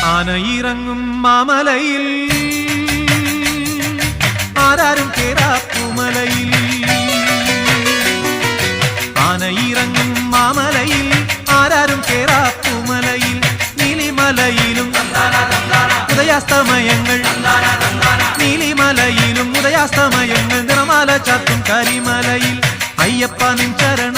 ആനയിറങ്ങും മാമലയിൽ ആരാരും കേറാപ്പുമലയിൽ ആനയിറങ്ങും മാമലയിൽ ആരാരും കേറാപ്പുമലയിൽ നീലിമലയിലും ഉദയാസ്തമയങ്ങൾ നീലിമലയിലും ഉദയാസ്തമയങ്ങൾ നിറമാല ചാത്തും കരിമലയിൽ അയ്യപ്പ നിൻ ചരണം